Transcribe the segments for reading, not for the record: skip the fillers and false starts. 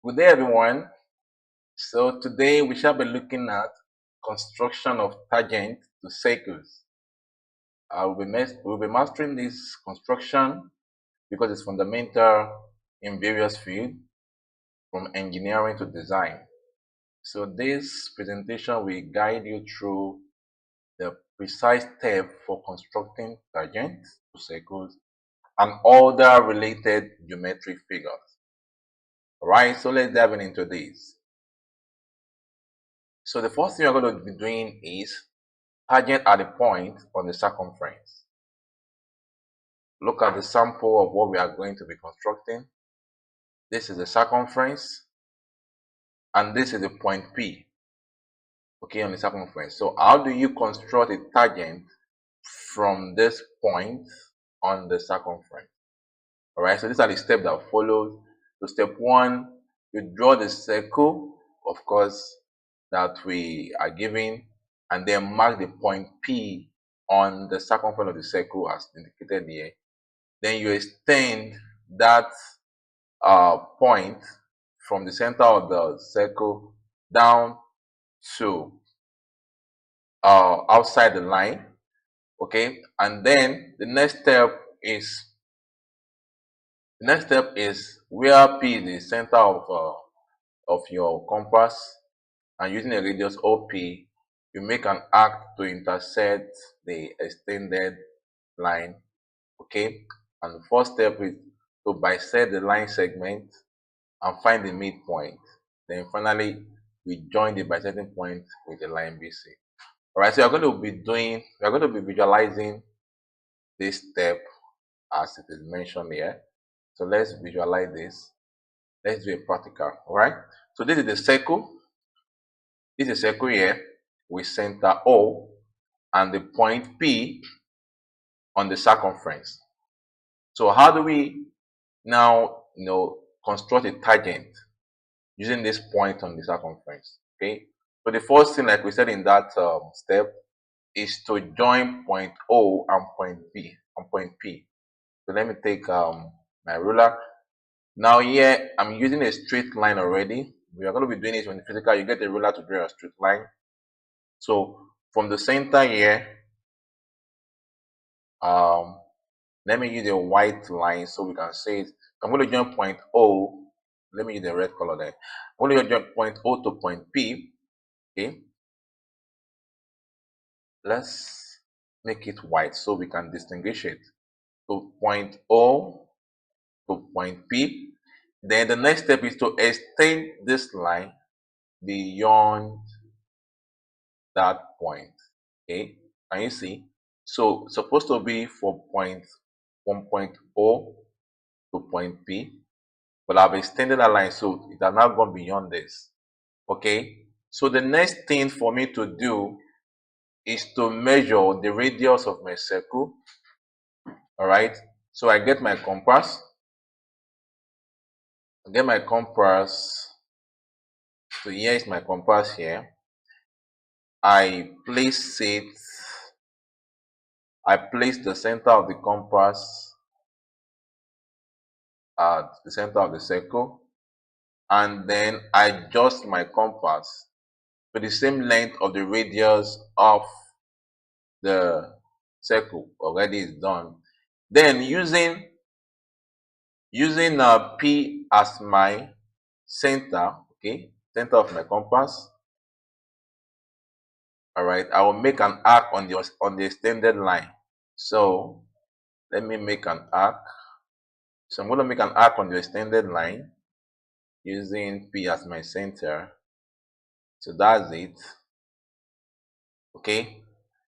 Good day, everyone. So today we shall be looking at construction of tangent to circles. We'll be mastering this construction because it's fundamental in various fields, from engineering to design. So this presentation will guide you through the precise step for constructing tangents to circles and other related geometric figures. Alright, so let's dive into this. So the first thing we're going to be doing is tangent at the point on the circumference. Look at the sample of what we are going to be constructing. This is the circumference, and this is the point P, okay, on the circumference. So how do you construct a tangent from this point on the circumference? All right, so these are the steps that follows. So step one, you draw the circle, of course, that we are given, and then mark the point P on the circumference of the circle as indicated here. Then you extend that point from the center of the circle down to outside the line, okay. And then the next step is where P is the center of your compass, and using a radius OP, you make an arc to intersect the extended line, okay. And the first step is to bisect the line segment and find the midpoint. Then finally, we join the bisecting point with the line BC. All right, so we're going to be visualizing this step as it is mentioned here. So let's visualize this. Let's do a practical. All right, so this is the circle. This is a circle here with center O and the point P on the circumference. So how do we now construct a tangent using this point on the circumference? Okay, so the first thing, like we said in that step, is to join point O and point P. So let me take my ruler. Now here I'm using a straight line already. We are going to be doing this when the physical. You get a ruler to draw a straight line. So from the center here, let me use a white line so we can say it. I'm going to join point O. Let me use the red color there. I'm going to join point O to point P. Okay. Let's make it white so we can distinguish it. So point O to point P. Then the next step is to extend this line beyond that point. Okay. Can you see? So it's supposed to be from point O to point P, but I've extended that line, so it has now gone beyond this. Okay, so the next thing for me to do is to measure the radius of my circle. All right, so I get my compass. So here is my compass here. I place the center of the compass at the center of the circle, and then I adjust my compass to the same length of the radius of the circle. Already is done. Then using P as my center, okay, center of my compass. All right, I will make an arc on the extended line. So let me make an arc. So I'm going to make an arc on the extended line using P as my center. So that's it. Okay.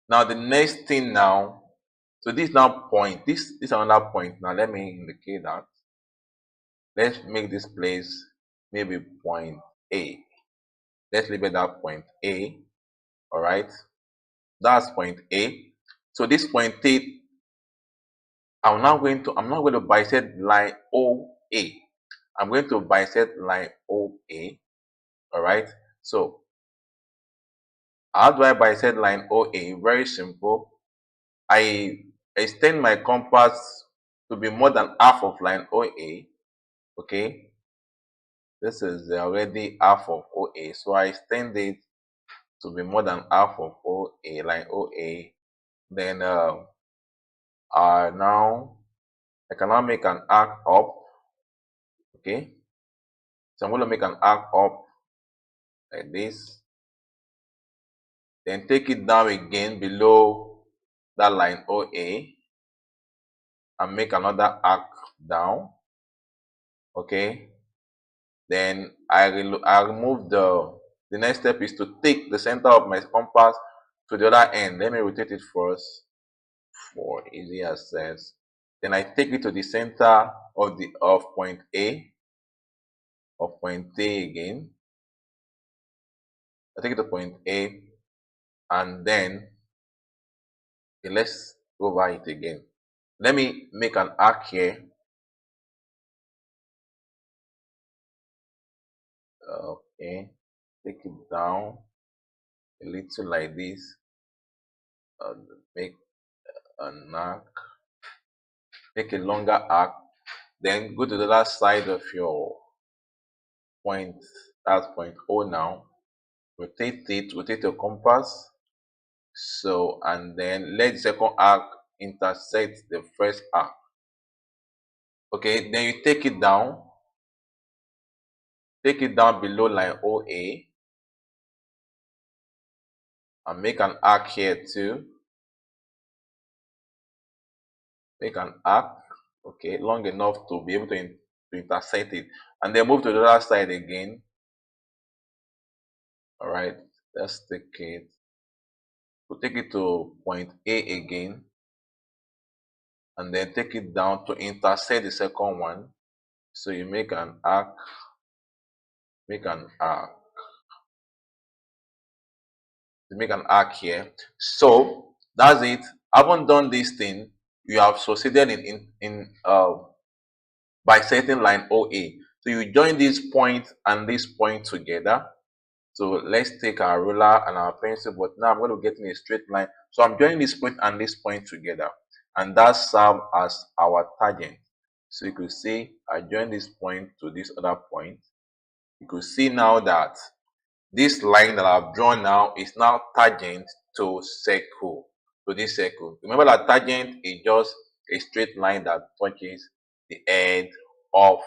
Now the next thing now, so this now point, this is another point. Now let me indicate that. Let's make this place maybe point A. Let's label that point A. All right. That's point A. So this point A, I'm now going to bisect line OA. I'm going to bisect line OA. All right. So how do I bisect line OA? Very simple. I extend my compass to be more than half of line OA. Okay. this is already half of OA, so I extend it to be more than half of OA, line OA. Then now I can now make an arc up. Okay, so I'm going to make an arc up like this, then take it down again below that line OA and make another arc down. Okay, then I remove the next step is to take the center of my compass to the other end. Let me rotate it first for easy access. Then I take it to the center of point A, again. I take it to point A, and then okay, let's go over it again. Let me make an arc here. Okay, take it down a little like this. Make an arc, make a longer arc, then go to the other side of your point, that's point O now. Rotate it, rotate your compass. So, and then let the second arc intersect the first arc. Okay, then you take it down below line OA and make an arc here too. Make an arc, okay, long enough to be able to intersect it, and then move to the other side again. All right, let's take it. We'll take it to point A again, and then take it down to intersect the second one. So you make an arc, here. So that's it. Haven't done this thing, you have succeeded in bisecting line OA. So you join this point and this point together. So let's take our ruler and our pencil, but now I'm going to get in a straight line. So I'm joining this point and this point together, and that serves as our tangent. So you could see I join this point to this other point. You could see now that this line that I've drawn now is now tangent to this circle. Remember that tangent is just a straight line that touches the end of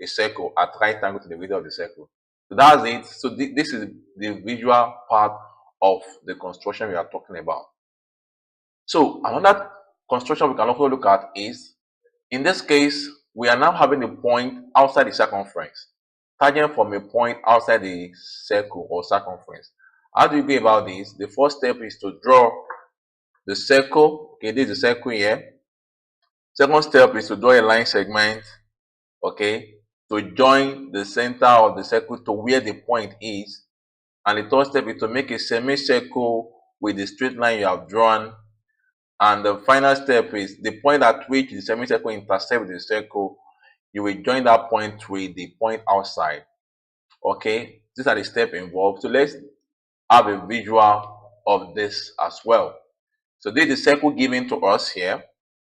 a circle at right angle to the radius of the circle. So that's it. So this is the visual part of the construction we are talking about. So another construction we can also look at is, in this case, we are now having a point outside the circumference, tangent from a point outside the circle or circumference. How do you go about this? The first step is to draw the circle. Okay, this is the circle here. Second step is to draw a line segment, okay, to join the center of the circle to where the point is. And the third step is to make a semicircle with the straight line you have drawn. And the final step is the point at which the semicircle intersects the circle, you will join that point with the point outside. Okay, these are the steps involved. So let's have a visual of this as well. So this is the circle given to us here.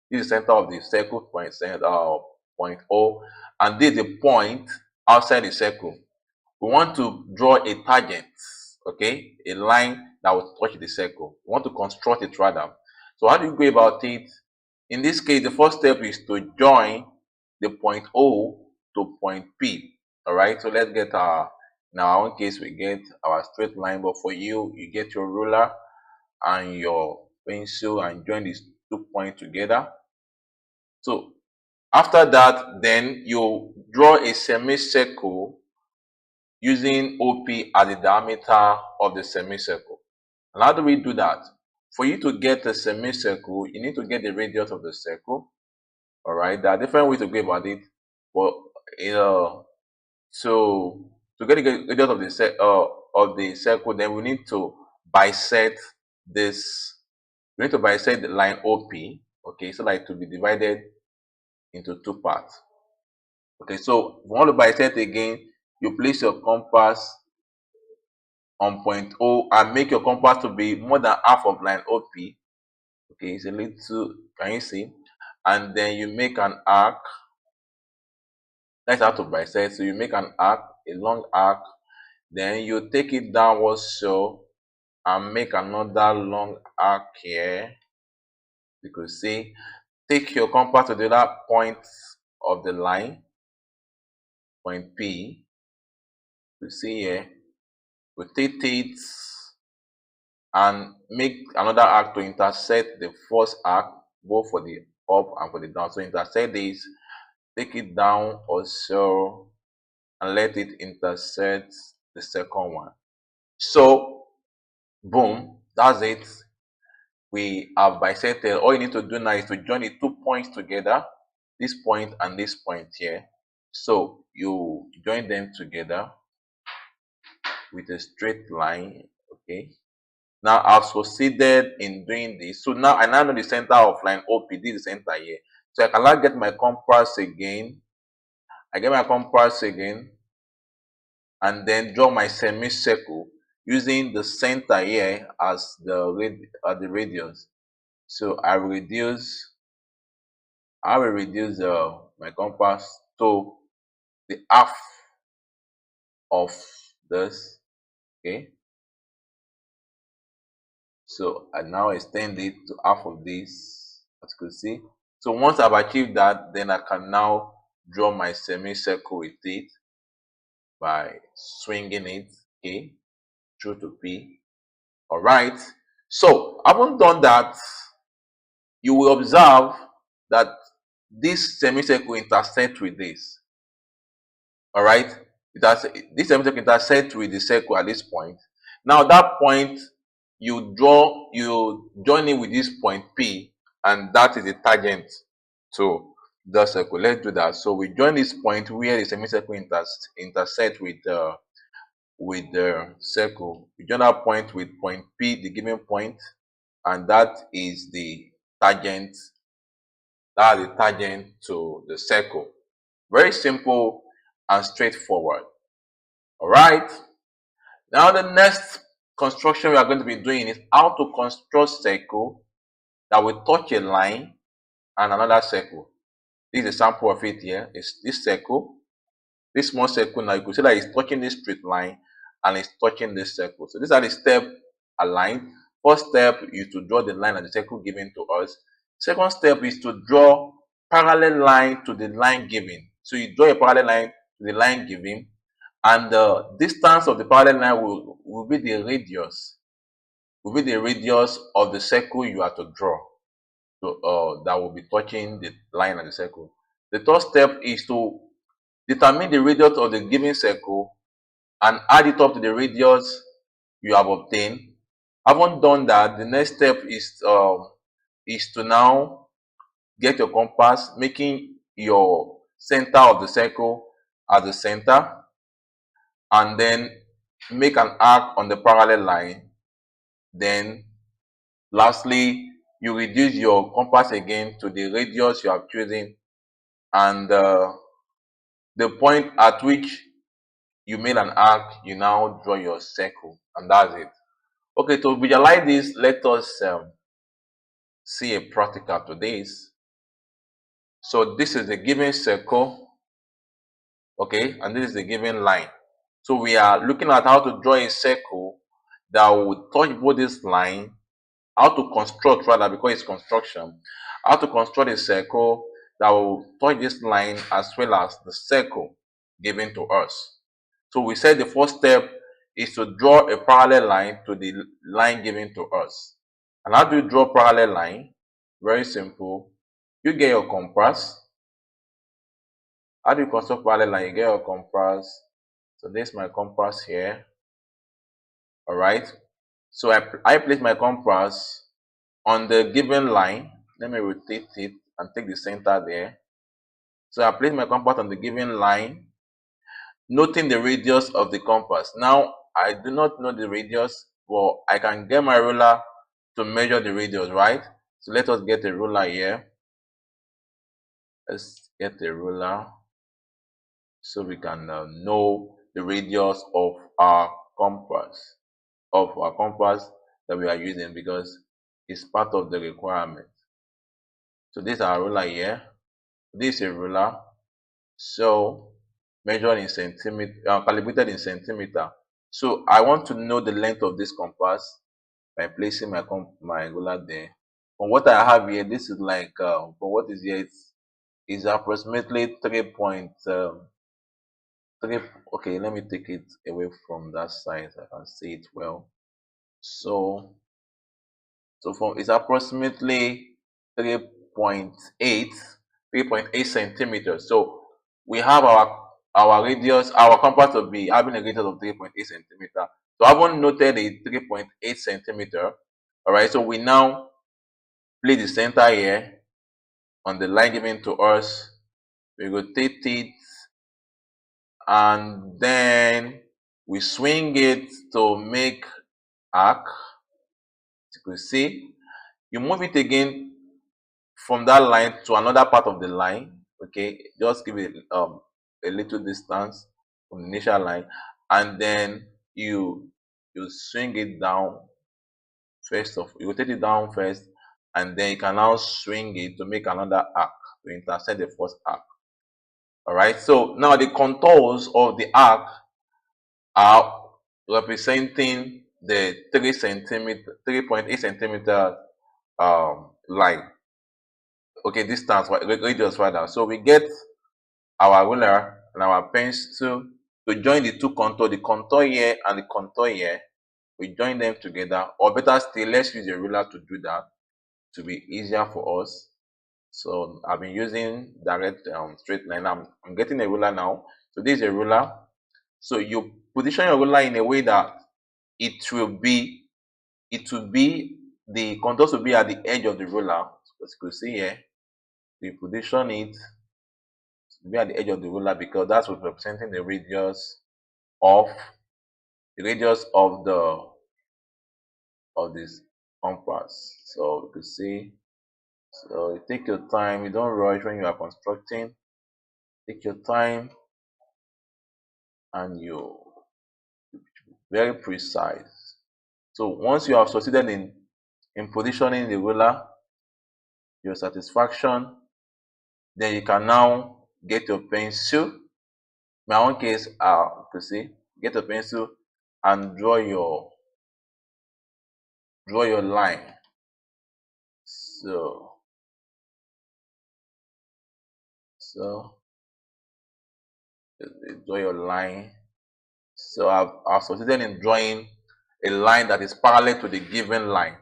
This is the center of the circle, point O, and this is the point outside the circle. We want to draw a tangent, okay, a line that will touch the circle. We want to construct it rather. So how do you go about it? In this case, the first step is to join the point O to point P. All right, so let's get our, in our own case, we get our straight line, but for you, you get your ruler and your pencil and join these 2 points together. So after that, then you draw a semicircle using OP as the diameter of the semicircle. And how do we do that? For you to get a semicircle, you need to get the radius of the circle. All right, there are different ways to go about it, but so to get the radius of the circle, then we need to bisect this. We need to bisect the line OP. Okay, so like to be divided into 2 parts. Okay, so if you want to bisect again, you place your compass on point O and make your compass to be more than half of line OP. Okay, it's a little, can you see? And then you make an arc That's how to bisect. So you make an arc, a long arc, then you take it downwards so, and make another long arc here. You could see, take your compass to the other point of the line, point P. You see here, rotate it and make another arc to intersect the first arc, both for the up and for the down. So intersect this, take it down also, and let it intersect the second one. So boom, that's it. We have bisected. All you need to do now is to join the 2 points together, this point and this point here. So you join them together with a straight line. Okay, now I've succeeded in doing this. So now I now know the center of line OP. This is the center here. So I can now get my compass again. I get my compass again and then draw my semicircle using the center here as the radius. So I will reduce my compass to the half of this. Okay, so I now extend it to half of this, as you can see. So once I've achieved that, then I can now draw my semicircle with it by swinging it, okay, through to P. All right. So having done that, you will observe that this semicircle intersects with this. All right. This semicircle intersects with the circle at this point. Now that point, you join it with this point P, and that is the tangent to the circle. Let's do that. So we join this point where the semicircle intersect with the circle. We join that point with point P, the given point, and that is the tangent. That is the tangent to the circle. Very simple and straightforward. All right. Now the next construction we are going to be doing is how to construct circle that will touch a line and another circle. This is a sample of it here. It's this circle, this small circle. Now you could see that it's touching this straight line and it's touching this circle. So these are the steps aligned. First step is to draw the line and the circle given to us. Second step is to draw parallel line to the line given. So you draw a parallel line to the line given, and the distance of the parallel line will be the radius. Will be the radius of the circle you are to draw. So that will be touching the line and the circle. The third step is to determine the radius of the given circle and add it up to the radius you have obtained. Having done that, the next step is to now get your compass, making your center of the circle as the center, and then make an arc on the parallel line. Then lastly, you reduce your compass again to the radius you have chosen, and the point at which you made an arc, you now draw your circle, and that's it. Okay, to visualize this, let us see a practical to this. So this is the given circle, okay, and this is the given line. So we are looking at how to draw a circle that will touch both this line, how to construct rather, because it's construction, how to construct a circle that will touch this line as well as the circle given to us. So we said the first step is to draw a parallel line to the line given to us. And how do you draw parallel line? Very simple. You get your compass. How do you construct parallel line? You get your compass. So this is my compass here. All right. So I place my compass on the given line. Let me rotate it and take the center there. So I place my compass on the given line, noting the radius of the compass. Now I do not know the radius, but I can get my ruler to measure the radius, right? So let us get a ruler here. Let's get a ruler so we can know the radius of our compass, that we are using, because it's part of the requirement. So this is our ruler here. This is a ruler. So measured in centimeter, calibrated in centimeter. So I want to know the length of this compass by placing my ruler there. From what I have here, this is like from what is here, it's approximately 3. Okay, let me take it away from that side so I can see it well. So from it's approximately 3.8 3.8 centimeters. So we have our radius, our compass will be having a radius of 3.8 centimeter. So I haven't noted a 3.8 centimeter. All right, so we now place the center here on the line given to us. We rotate it and then we swing it to make arc. As you can see, you move it again from that line to another part of the line. Okay, just give it a little distance from the initial line, and then you swing it down first. Of you rotate it down first, and then you can now swing it to make another arc to intersect the first arc. All right, so now the contours of the arc are representing the 3.8 centimeter line. Okay, distance, radius rather. So we get our ruler and our pencil to join the two contour, the contour here and the contour here. We join them together, or better still, let's use a ruler to do that to be easier for us. So I've been using direct straight line. I'm getting a ruler now. So this is a ruler. So you position your ruler in a way that it will be the contours will be at the edge of the ruler. As you can see here, we position it to be at the edge of the ruler because that's what representing of the radius of this compass. So you can see. So you take your time. You don't rush when you are constructing. Take your time and you very precise. So once you have succeeded in positioning the ruler, your satisfaction, then you can now get your pencil. In my own case, you can see, get a pencil and draw your line. So draw your line. So I've succeeded in drawing a line that is parallel to the given line.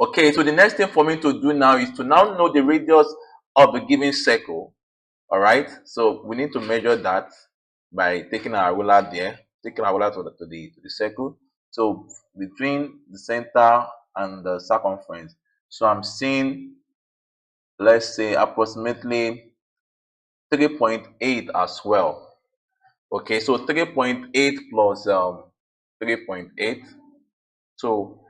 Okay, so the next thing for me to do now is to now know the radius of the given circle. All right, so we need to measure that by taking our ruler there, taking our ruler to the circle. So between the center and the circumference, so I'm seeing, let's say, approximately 3.8 as well. Okay, so 3.8 plus 3.8, so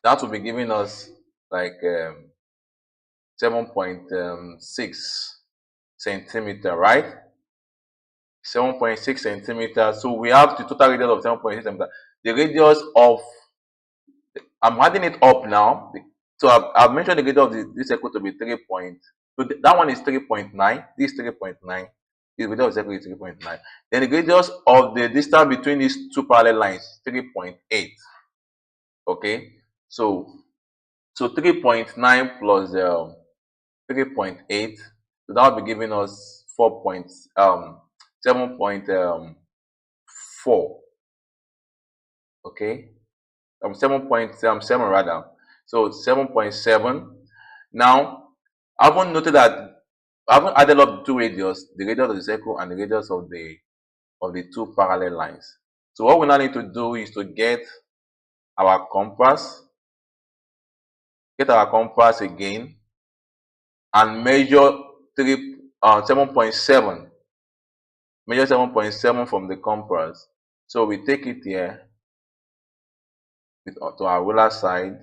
that will be giving us like 7.6 centimeter, right? 7.6 centimeters. So we have the total radius of 7.6 centimeters. The radius of, I'm adding it up now. So I've mentioned the radius of this circle to be 3 point. So that one is 3.9. This is 3.9. The radius of the circle is 3.9. Then the radius of the distance between these two parallel lines is 3.8. Okay. So 3.9 plus 3.8. So that will be giving us 7.4. Okay, 7.7 rather. So 7.7. Now I haven't noted that I haven't added up the two radius, the radius of the circle and the radius of the two parallel lines. So what we now need to do is to get our compass, again and measure 7.7. Measure 7.7 from the compass. So we take it here to our ruler side.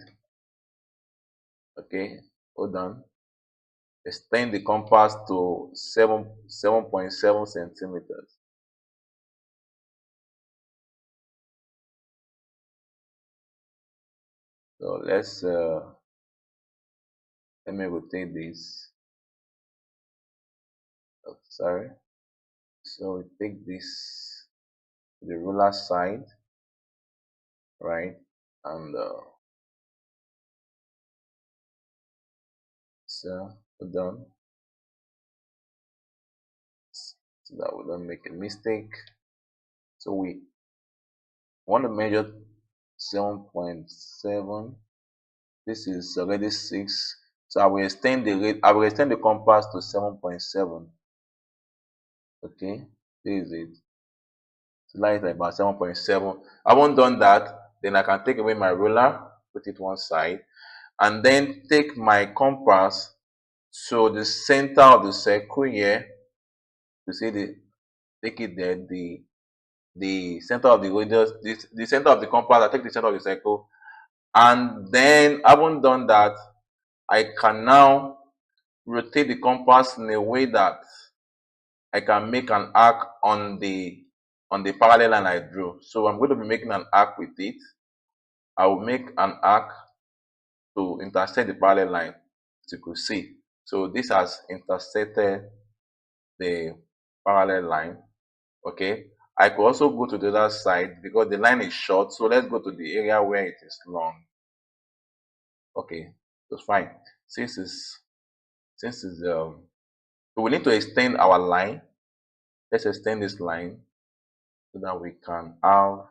Okay, hold on. Extend the compass to 7.7 centimeters. So let me rotate this. Oh, sorry. So we take this to the ruler side, right? And so we're done, so that we don't make a mistake. So we want to measure 7.7. This is already 6. So I will extend the compass to 7.7. Okay, this is it. So that is about 7.7. I haven't done that. Then I can take away my ruler, put it one side, and then take my compass to the center of the circle here. You see take it there, the center of the radius, the center of the compass. I take the center of the circle, and then having done that, I can now rotate the compass in a way that I can make an arc on the parallel line I drew. So I'm going to be making an arc with it. I will make an arc to intersect the parallel line, as you could see. So this has intersected the parallel line. Okay, I could also go to the other side because the line is short. So let's go to the area where it is long. Okay, that's fine. Since so we need to extend our line. Let's extend this line so that we can have,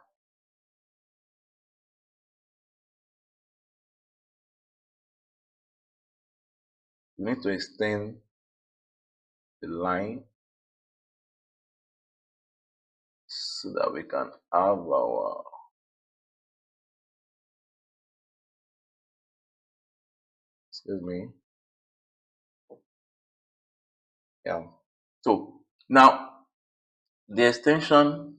we need to extend the line so that we can have our, excuse me, yeah. So now the extension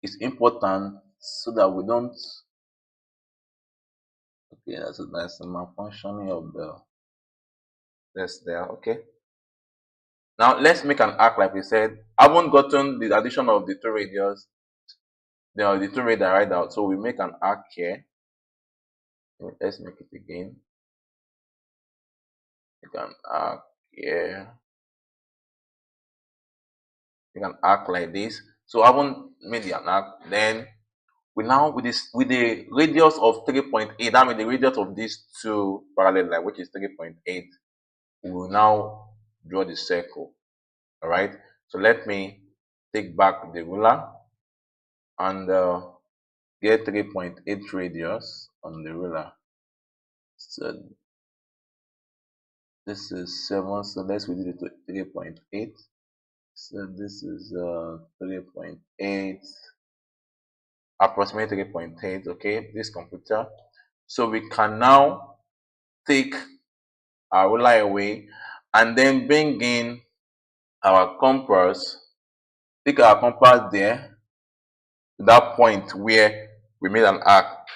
is important so that we don't, okay, that's the malfunctioning of the test there. Okay, now let's make an arc like we said. I haven't gotten the addition of the two radius, the two radii right out, so we make an arc here. Let's make it again. Make an arc here. Make an arc like this. So I haven't made an arc. Then we now with the radius of 3.8, that means the radius of these two parallel line, which is 3.8, we will now draw the circle. All right, so let me take back the ruler and get 3.8 radius on the ruler. So this is 7, so let's reduce it to 3.8. So this is 3.8, approximately 3.8. Okay, this computer. So we can now take our ruler away and then bring in our compass. Take our compass there to that point where we made an arc,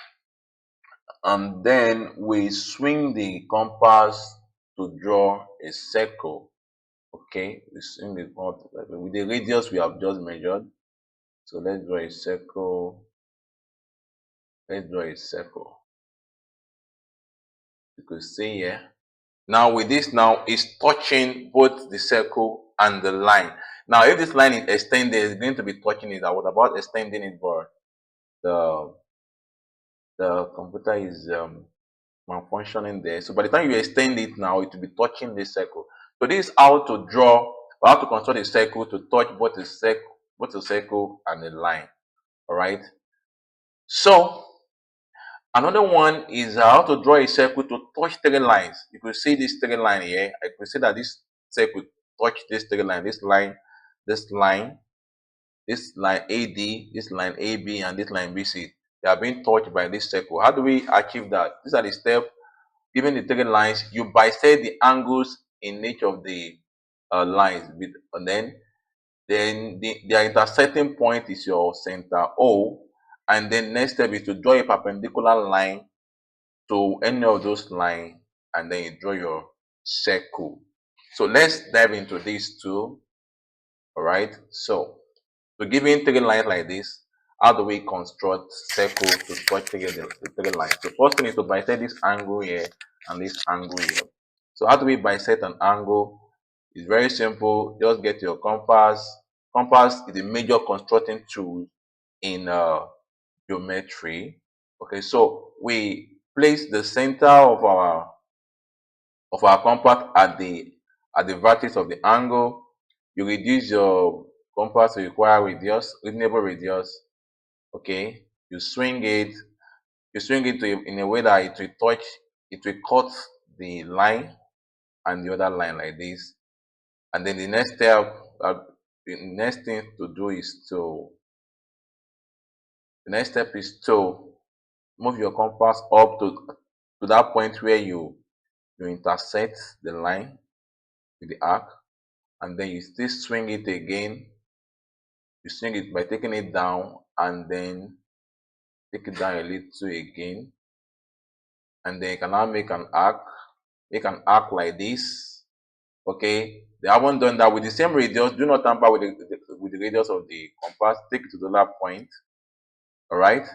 and then we swing the compass to draw a circle. Okay, we swing the compass with the radius we have just measured. So let's draw a circle. Let's draw a circle. You could see here. Now with this, now it's touching both the circle and the line. Now if this line is extended, it's going to be touching it. I was about extending it, but the computer is malfunctioning there. So by the time you extend it now, it will be touching the circle. So this is how to draw, or how to construct a circle to touch both the circle and the line. All right. So another one is how to draw a circle to touch three lines. You could see this three line here. I could see that this circle touch this three line, this line, this line, this line AD, this line AB, and this line BC. They are being touched by this circle. How do we achieve that? These are the steps. Given the three lines, you bisect the angles in each of the lines, and then their intersecting point is your center O, and then next step is to draw a perpendicular line to any of those lines, and then you draw your circle. So let's dive into these two. All right. So to give in three lines like this, how do we construct circle to touch together the three lines? The first thing is to bisect this angle here and this angle here. So how do we bisect an angle? It's very simple. Just get your compass compass is a major constructing tool in geometry. Okay, so we place the center of our compass at the vertex of the angle. You reduce your compass to require radius, reasonable radius. Okay, you swing it in a way that it will cut the line and the other line like this. And then uh, the next thing to do is the next step is to move your compass up to that point where you intersect the line with the arc, and then you still swing it again. You swing it by taking it down and then take it down a little again, and then you can now make an arc like this. Okay, they haven't done that with the same radius. Do not tamper with the radius of the compass. Take it to the other point. All right,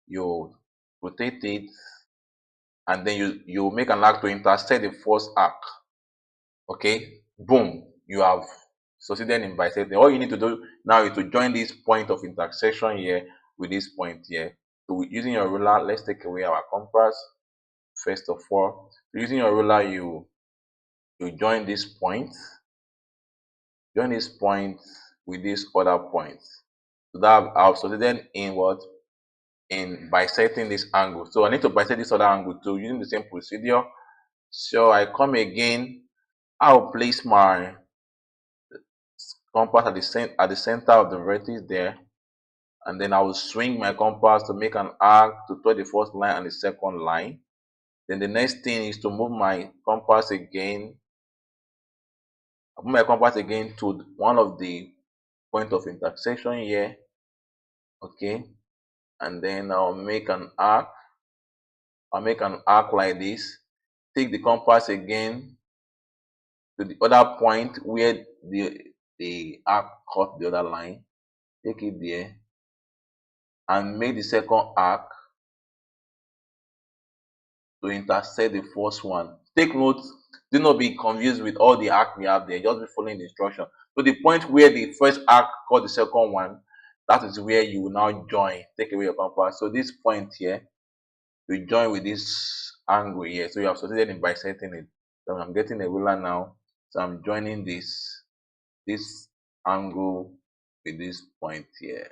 you rotate it, and then you make an arc to intersect the first arc. Okay, boom, you have succeeded in bisecting. All you need to do now is to join this point of intersection here with this point here. So using your ruler, let's take away our compass. First of all, using your ruler, you join this point, with this other point. So that I've succeeded in what? In bisecting this angle. So I need to bisect this other angle too using the same procedure. So I come again, I'll place my compass at the center of the vertex there, and then I will swing my compass to make an arc to touch the first line and the second line. Then the next thing is to move my compass again. I move my compass again to one of the point of intersection here. Okay, and then I'll make an arc. I'll make an arc like this. Take the compass again to the other point where the arc cut the other line. Take it there and make the second arc to intersect the first one. Take note, do not be confused with all the arc we have there. Just be following the instruction. So the point where the first arc cut the second one, that is where you will now join. Take away your compass. So this point here, you join with this angle here. So you have succeeded in bisecting it. So I'm getting a ruler now. So I'm joining this angle with this point here.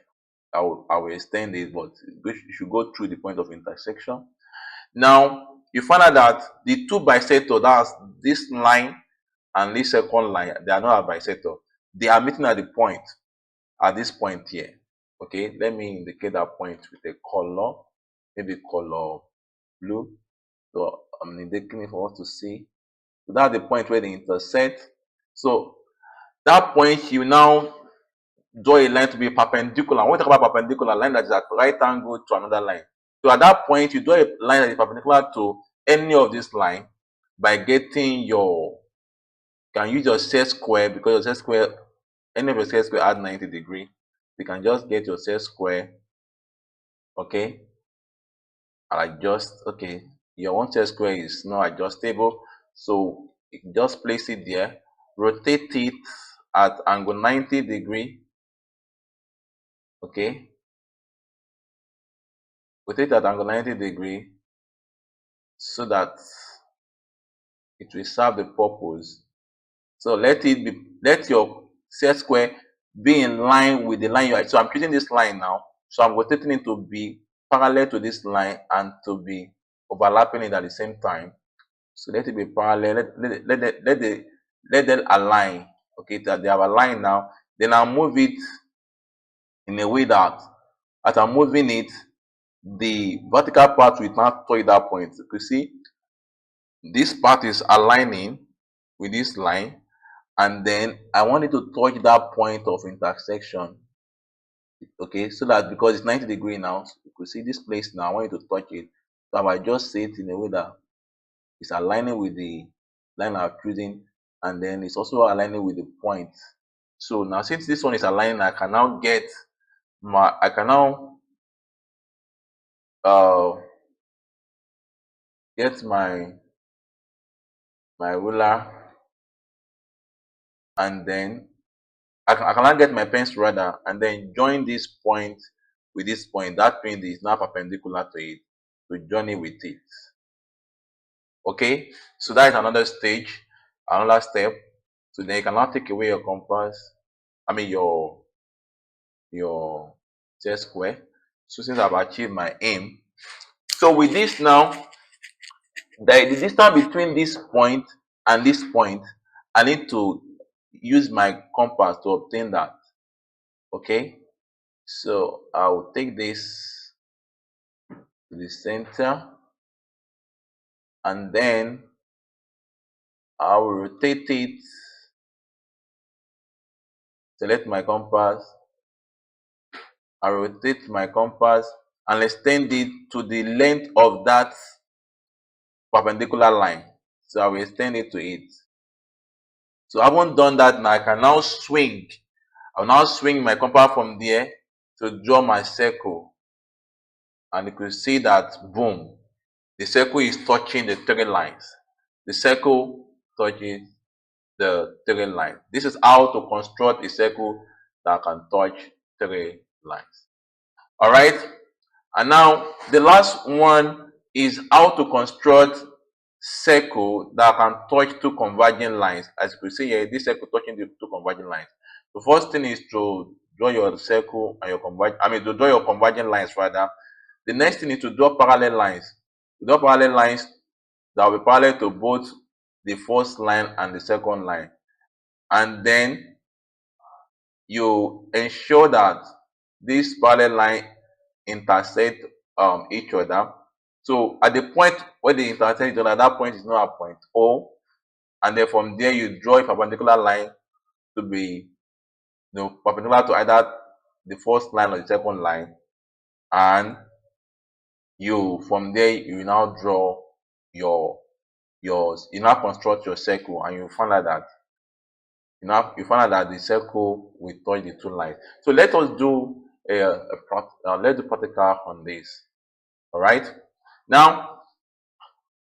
I will extend it, but you should go through the point of intersection. Now you find out that the two bisectors, that's this line and this second line, they are not a bisector. They are meeting at the point, at this point here. Okay, let me indicate that point with a color, maybe color blue. So I'm indicating it for us to see. So that's the point where they intersect. So that point, you now draw a line to be perpendicular. When we talk about perpendicular, line that is at right angle to another line. So at that point, you draw a line that is perpendicular to any of this line by getting you can use your set square, because your set square, any of your set square add 90 degree. You can just get your set square, okay, and adjust. Okay, your one set square is not adjustable, so you can just place it there, rotate it at angle 90 degree. Okay, rotate at angle 90 degree so that it will serve the purpose. So let your set square be in line with the line you are. So I'm choosing this line now. So I'm rotating it to be parallel to this line and to be overlapping it at the same time. So let it be parallel. Let them align. Okay, that they have aligned now. Then I'll move it in a way that as I'm moving it, the vertical part will not touch that point. You see, this part is aligning with this line, and then I want it to touch that point of intersection. Okay, so that because it's 90 degree now, you could see this place now. I want you to touch it. So I just say it in a way that it's aligning with the line I'm choosing, and then it's also aligning with the point. So now since this one is aligning, I can now uh get my ruler, and then I cannot get my pencil rather and then join this point with this point. That point is now perpendicular to it, to join it with it. Okay, so that is another stage, another step. So then you can now take away your compass, I mean your z square. So since I've achieved my aim, so with this now, the distance between this point and this point, I need to use my compass to obtain that. Okay, so I'll take this to the center and then I'll rotate it, select my compass, I rotate my compass and extend it to the length of that perpendicular line. So I will extend it to it. So I haven't done that now. I can now swing. I'll now swing my compass from there to draw my circle. And you can see that boom, the circle is touching the three lines. The circle touches the three lines. This is how to construct a circle that can touch three lines. All right. And now the last one is how to construct circle that can touch two converging lines. As you can see here, this circle touching the two converging lines. The first thing is to draw your circle and your to draw your converging lines rather. The next thing is to draw parallel lines. To draw parallel lines that will be parallel to both the first line and the second line. And then you ensure that this parallel line intersect each other. So at the point where they intersect each other, that point is not a point O, and then from there you draw a perpendicular line to be perpendicular to either the first line or the second line, and you from there you now draw you now construct your circle, and you find out that you find out that the circle will touch the two lines. So let us do let's do practical on this. All right. Now,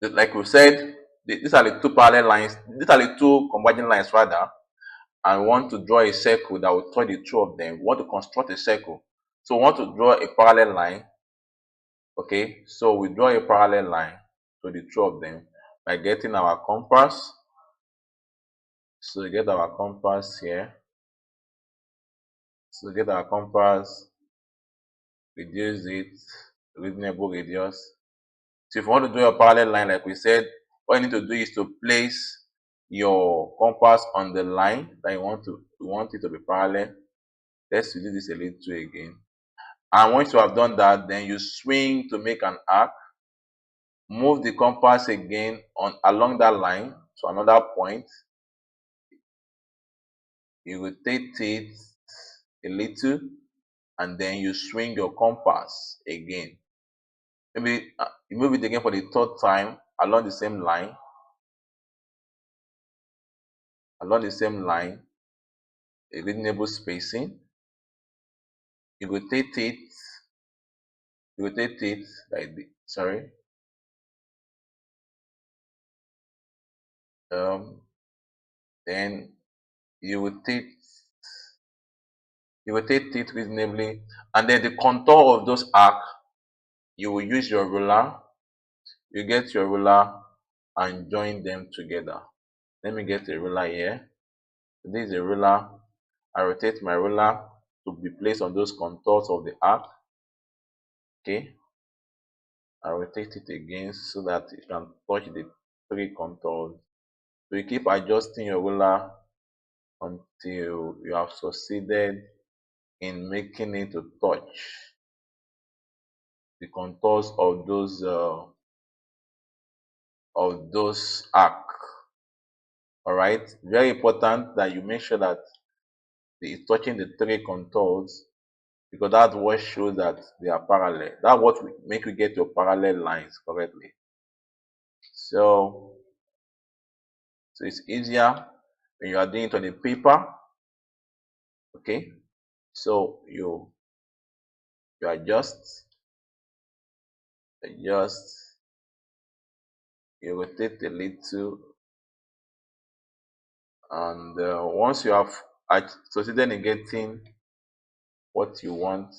like we said, these are the two parallel lines. These are the two converging lines rather. And we want to draw a circle that will touch the two of them. We want to construct a circle. So we want to draw a parallel line. Okay. So we draw a parallel line to the two of them by getting our compass. So we get our compass here. So we get our compass, reduce it, reasonable radius. So if you want to draw a parallel line, like we said, what you need to do is to place your compass on the line that you want it to be parallel. Let's do this a little again. And once you have done that, then you swing to make an arc. Move the compass again along that line to another point. You rotate it a little, and then you swing your compass again. Maybe you move it again for the third time along the same line. Along the same line, a reasonable spacing. You rotate it like this. Sorry. Then you rotate it reasonably, and then the contour of those arcs, you will use your ruler. You get your ruler and join them together. Let me get a ruler here. This is a ruler. I rotate my ruler to be placed on those contours of the arc. Okay. I rotate it again so that it can touch the three contours. So you keep adjusting your ruler until you have succeeded in making it to touch the contours of those arc. All right, very important that you make sure that it's touching the three contours, because that's what shows that they are parallel. That's what will make you get your parallel lines correctly. So it's easier when you are doing it on the paper. Okay, so you adjust, you rotate a little, and once you have succeeded in getting what you want,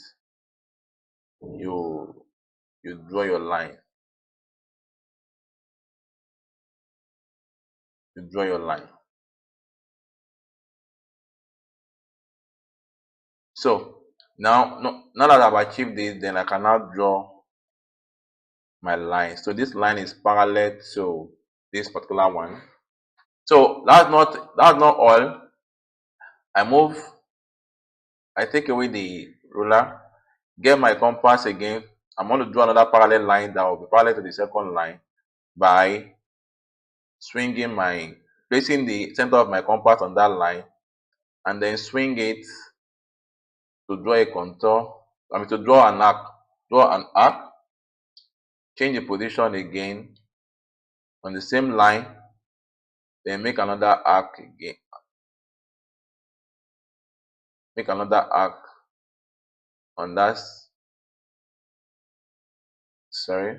you draw your line. You draw your line. So now, now that I've achieved this, then I can now draw my line. So this line is parallel to this particular one. So that's not all. I move, I take away the ruler, get my compass again. I'm going to draw another parallel line that will be parallel to the second line by placing the center of my compass on that line, and then swing it to draw a contour. To draw an arc. Draw an arc, change the position again on the same line, then make another arc again. Make another arc on that. Sorry.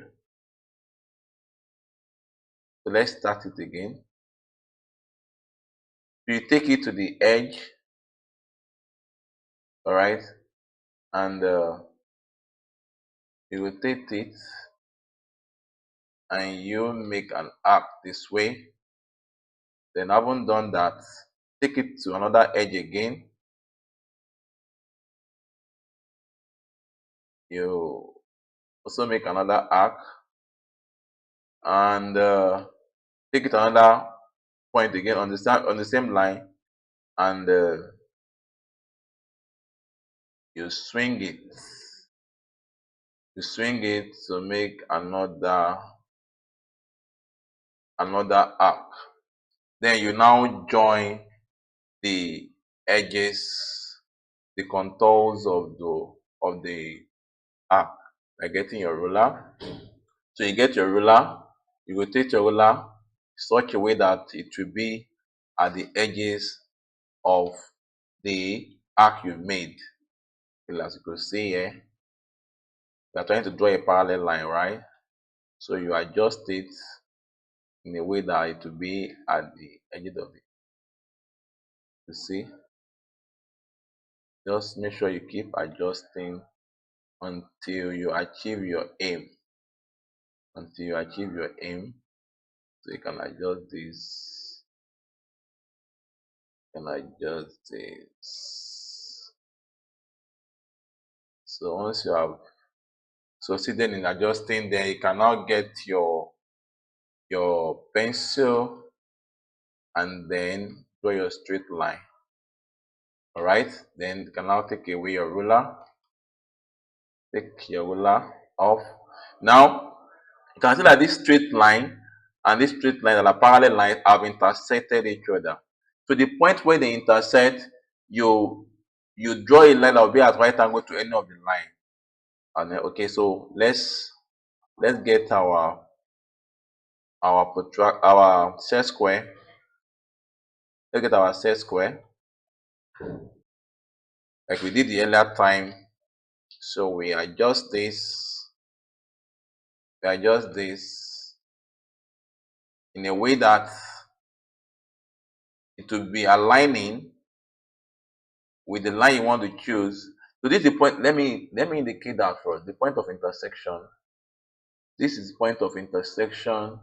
So let's start it again. So you take it to the edge, all right, and you rotate it, and you make an arc this way. Then having done that, take it to another edge again. You also make another arc, and take it to another point again on the same line, and you swing it. You swing it to make another arc. Then you now join the edges, the contours of the arc by getting your ruler. So you get your ruler, you rotate your ruler such a way that it will be at the edges of the arc you've made. As you can see here, you are trying to draw a parallel line, right? So you adjust it in a way that it will be at the edges of it. You see? Just make sure you keep adjusting until you achieve your aim. Until you achieve your aim. So you can adjust this. You can adjust this. So once you have succeeded in adjusting, then you can now get your pencil and then draw your straight line. All right, then you can now take away your ruler. Take your ruler off. Now you can see that this straight line and this straight line that are parallel lines have intersected each other. So the point where they intersect, you draw a line that will be at right angle to any of the line. And then, okay, so let's get our set square. Let's get our set square like we did the earlier time. So we adjust this. We adjust this in a way that it will be aligning with the line you want to choose. So this is the point. Let me indicate that first. The point of intersection. This is the point of intersection.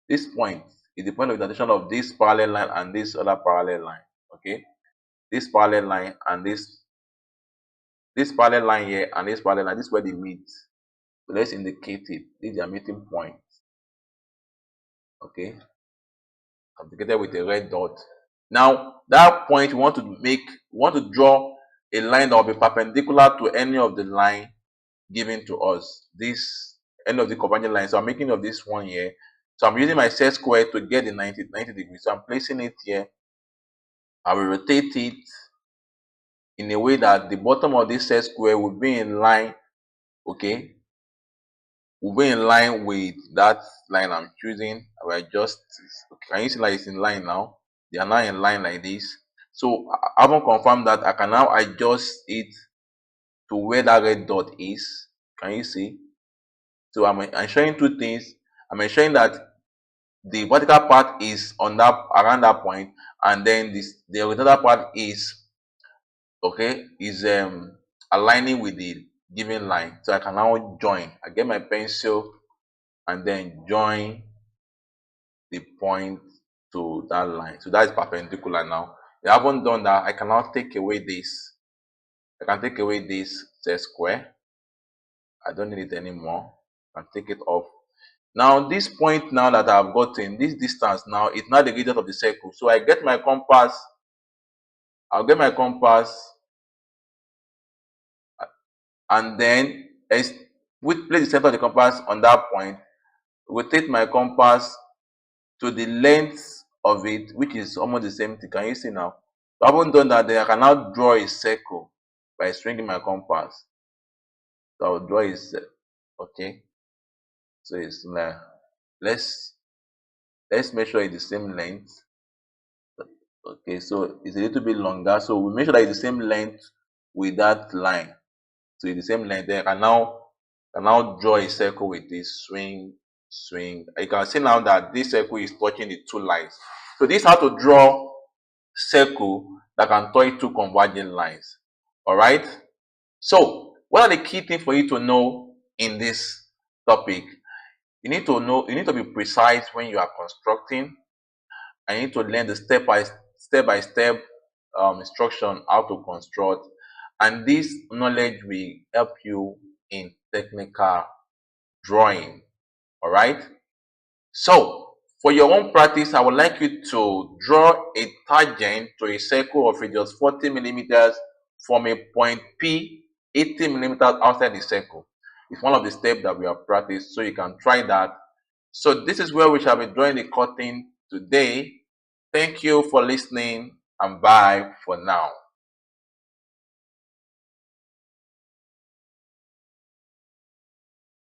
This point is the point of intersection of this parallel line and this other parallel line. Okay, this parallel line and this parallel line here and this parallel line. This is where they meet. So let's indicate it. This is their meeting point. Okay, indicated with a red dot. Now that point we want to draw a line that will be perpendicular to any of the line given to us. This any of the converging lines. So I'm making of this one here. So I'm using my set square to get the 90 degrees. So I'm placing it here. I will rotate it in a way that the bottom of this set square will be in line. Okay, will be in line with that line I'm choosing. I will adjust. Can you see like it's in line now? They are now in line like this. So I haven't confirmed that I can now adjust it to where that red dot is. Can you see? So I'm ensuring two things. I'm ensuring that the vertical part is on that around that point, and then the horizontal part is okay, is aligning with the given line. So I can now join. I get my pencil and then join the point to that line. So that is perpendicular now. If I haven't done that, I can now take away this. I can take away this set square. I don't need it anymore. I can take it off. Now this point now that I've gotten, this distance now is not the radius of the circle. So I get my compass. I'll get my compass and then place the center of the compass on that point. Rotate my compass to the length of it, which is almost the same thing. Can you see now? So I haven't done that, then I can now draw a circle by swinging my compass. So I'll draw a circle. Okay. So it's like, let's make sure it's the same length. Okay, so it's a little bit longer. So we make sure that it's the same length with that line. So it's the same length. Then I can now draw a circle with this swing. You can see now that this circle is touching the two lines. So this is how to draw circle that can touch two converging lines. All right. So what are the key things for you to know in this topic? You need to be precise when you are constructing. I need to learn the step by step instruction how to construct, and this knowledge will help you in technical drawing. All right. So for your own practice, I would like you to draw a tangent to a circle of radius 40 millimeters from a point P 80 millimeters outside the circle. It's one of the steps that we have practiced, so you can try that. So this is where we shall be drawing the curtain today. Thank you for listening, and bye for now.